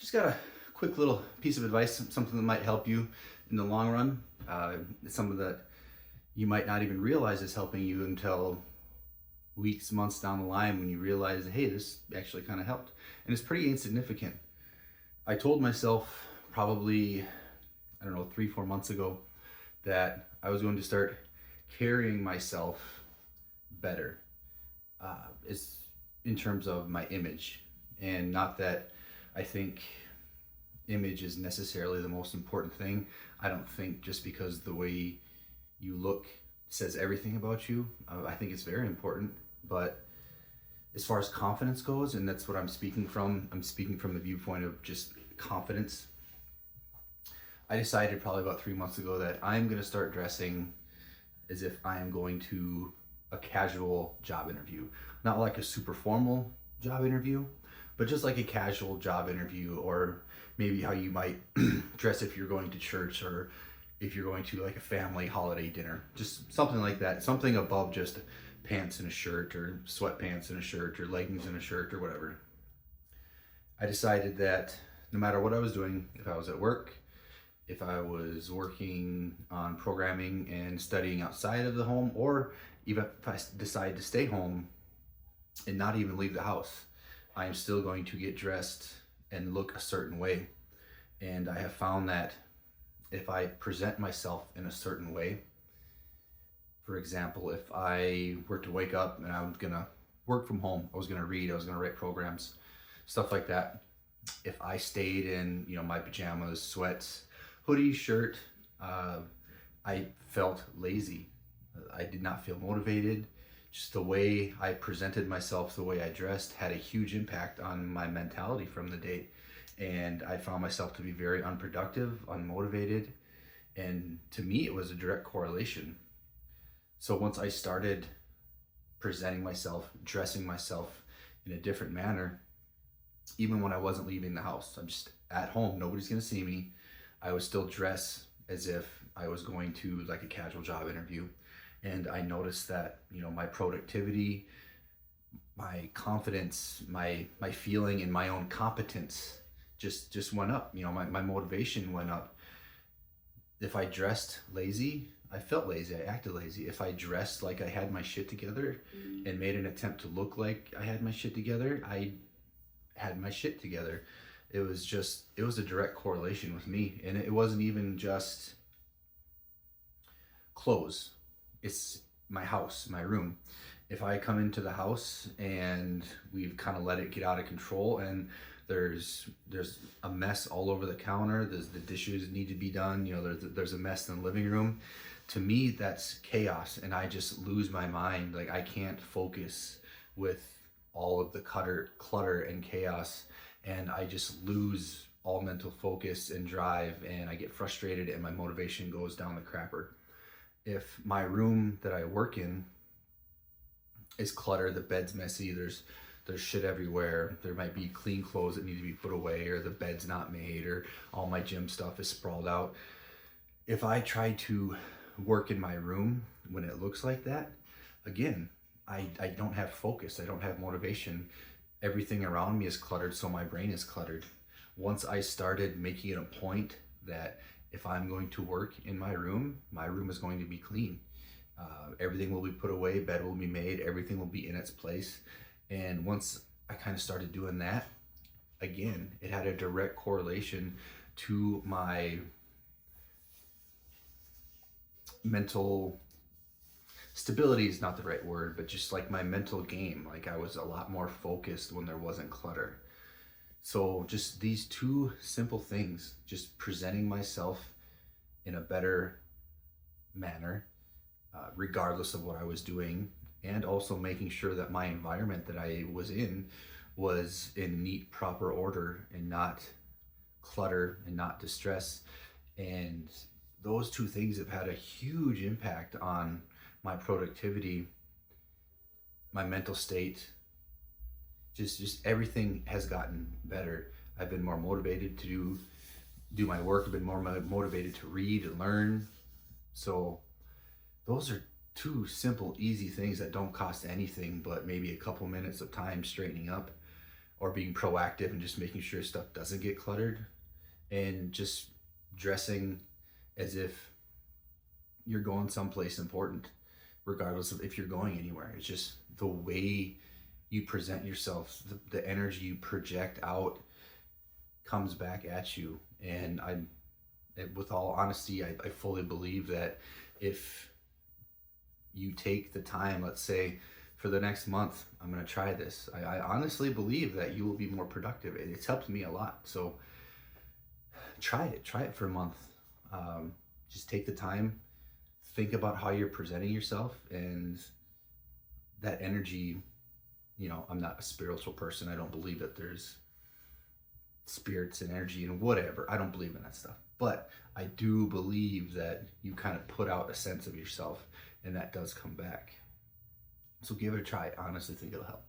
Just got a quick little piece of advice, something that might help you in the long run. It's something that you might not even realize is helping you until weeks, months down the line when you realize, hey, this actually kind of helped. And it's pretty insignificant. I told myself probably, I don't know, 3, 4 months ago that I was going to start carrying myself better. It's in terms of my image, and not that I think image is necessarily the most important thing. I don't think just because the way you look says everything about you. I think it's very important, but as far as confidence goes, and that's what I'm speaking from the viewpoint of just confidence. I decided probably about 3 months ago that I'm going to start dressing as if I am going to a casual job interview. Not like a super formal job interview, but just like a casual job interview, or maybe how you might dress if you're going to church, or if you're going to like a family holiday dinner. Just something like that. Something above just pants and a shirt, or sweatpants and a shirt, or leggings and a shirt, or whatever. I decided that no matter what I was doing, if I was at work, if I was working on programming and studying outside of the home, or even if I decide to stay home and not even leave the house, I am still going to get dressed and look a certain way. And I have found that if I present myself in a certain way, for example, if I were to wake up and I was gonna work from home, I was gonna read, I was gonna write programs, stuff like that. If I stayed in, my pajamas, sweats, hoodie, shirt, I felt lazy. I did not feel motivated. Just the way I presented myself, the way I dressed had a huge impact on my mentality from the day. And I found myself to be very unproductive, unmotivated. And to me, it was a direct correlation. So once I started presenting myself, dressing myself in a different manner, even when I wasn't leaving the house, I'm just at home, nobody's gonna see me, I would still dress as if I was going to like a casual job interview. And I noticed that, my productivity, my confidence, my feeling in my own competence just went up. My motivation went up. If I dressed lazy, I felt lazy, I acted lazy. If I dressed like I had my shit together and made an attempt to look like I had my shit together, I had my shit together. It was a direct correlation with me. And it wasn't even just clothes. It's my house, my room. If I come into the house and we've kind of let it get out of control, and there's a mess all over the counter, the dishes need to be done, there's a mess in the living room. To me, that's chaos, and I just lose my mind. Like, I can't focus with all of the clutter and chaos, and I just lose all mental focus and drive, and I get frustrated, and my motivation goes down the crapper. If my room that I work in is cluttered, the bed's messy, there's shit everywhere, there might be clean clothes that need to be put away, or the bed's not made, or all my gym stuff is sprawled out. If I try to work in my room when it looks like that, again, I don't have focus, I don't have motivation. Everything around me is cluttered, so my brain is cluttered. Once I started making it a point that if I'm going to work in my room is going to be clean. Everything will be put away, bed will be made, everything will be in its place. And once I kind of started doing that, again, it had a direct correlation to my mental stability, is not the right word, but just like my mental game. Like, I was a lot more focused when there wasn't clutter. So just these two simple things, just presenting myself in a better manner, regardless of what I was doing, and also making sure that my environment that I was in neat, proper order, and not clutter and not distress. And those two things have had a huge impact on my productivity, my mental state. Just everything has gotten better. I've been more motivated to do my work. I've been more motivated to read and learn. So those are two simple, easy things that don't cost anything, but maybe a couple minutes of time straightening up, or being proactive and just making sure stuff doesn't get cluttered, and just dressing as if you're going someplace important, regardless of if you're going anywhere. It's just the way you present yourself, the energy you project out comes back at you. And with all honesty, I fully believe that if you take the time, let's say for the next month, I'm going to try this. I honestly believe that you will be more productive. It's helped me a lot. So try it for a month. Just take the time, think about how you're presenting yourself, and that energy. I'm not a spiritual person. I don't believe that there's spirits and energy and whatever. I don't believe in that stuff. But I do believe that you kind of put out a sense of yourself, and that does come back. So give it a try. I honestly think it'll help.